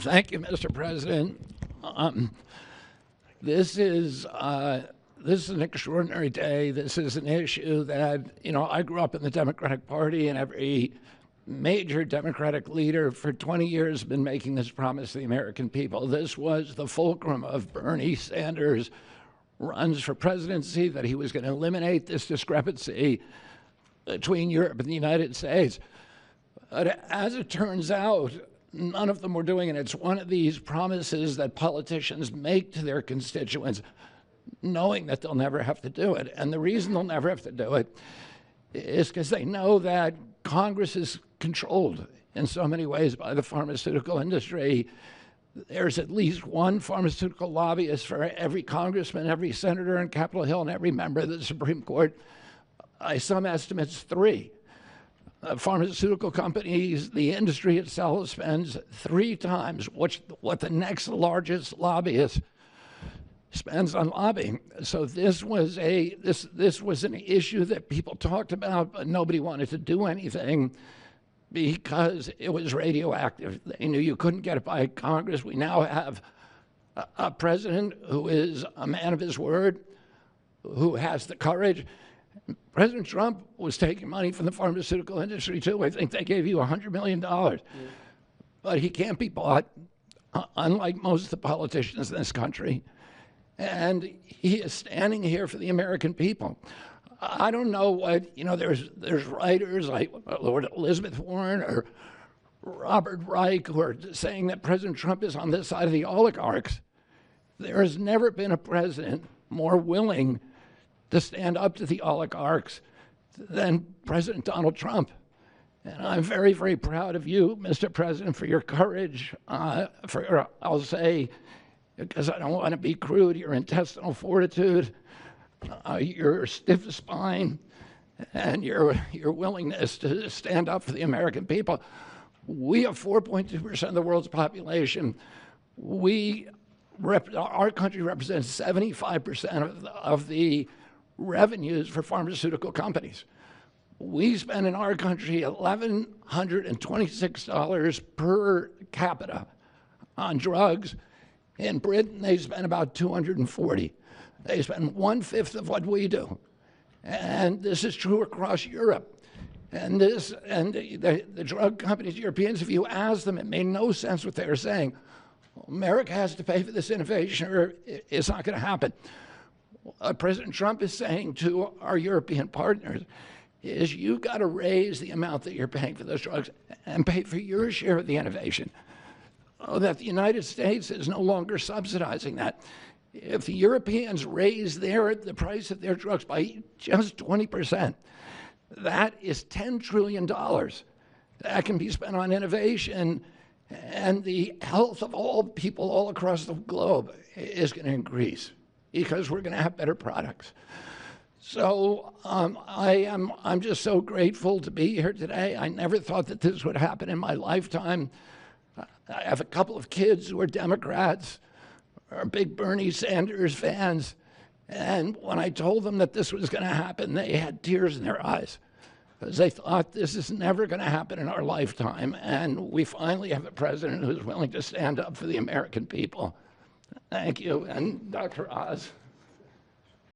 Thank you, Mr. President. This is an extraordinary day. This is an issue that, I grew up in the Democratic Party, and every major Democratic leader for 20 years has been making this promise to the American people. This was the fulcrum of Bernie Sanders' runs for presidency, that he was going to eliminate this discrepancy between Europe and the United States. But as it turns out, none of them were doing it. It's one of these promises that politicians make to their constituents, knowing that they'll never have to do it. And the reason they'll never have to do it is because they know that Congress is controlled in so many ways by the pharmaceutical industry. There's at least one pharmaceutical lobbyist for every congressman, every senator in Capitol Hill, and every member of the Supreme Court. By some estimates, 3. Pharmaceutical companies, the industry itself spends 3 times what the next largest lobbyist spends on lobbying. So this was an issue that people talked about, but nobody wanted to do anything because it was radioactive. They knew you couldn't get it by Congress. We now have a president who is a man of his word, who has the courage. President Trump was taking money from the pharmaceutical industry too. I think they gave you $100 million. Yeah. But he can't be bought, unlike most of the politicians in this country. And he is standing here for the American people. I don't know what, there's writers like Lord Elizabeth Warren or Robert Reich who are saying that President Trump is on the side of the oligarchs. There has never been a president more willing to stand up to the oligarchs than President Donald Trump. And I'm very, very proud of you, Mr. President, for your courage, I'll say, because I don't want to be crude, your intestinal fortitude, your stiff spine, and your willingness to stand up for the American people. We have 4.2% of the world's population. Our country represents 75% of the revenues for pharmaceutical companies. We spend in our country $1,126 per capita on drugs. In Britain, they spend about $240. They spend 1/5 of what we do. And this is true across Europe. And the drug companies, Europeans, if you ask them, it made no sense what they were saying. America has to pay for this innovation or it's not going to happen. What President Trump is saying to our European partners is you've got to raise the amount that you're paying for those drugs and pay for your share of the innovation. That the United States is no longer subsidizing that. If the Europeans raise the price of their drugs by just 20%, that is $10 trillion that can be spent on innovation, and the health of all people all across the globe is going to increase because we're going to have better products. So I'm just so grateful to be here today. I never thought that this would happen in my lifetime. I have a couple of kids who are Democrats, are big Bernie Sanders fans, and when I told them that this was going to happen, they had tears in their eyes because they thought this is never going to happen in our lifetime, and we finally have a president who's willing to stand up for the American people. Thank you, and Dr. Oz.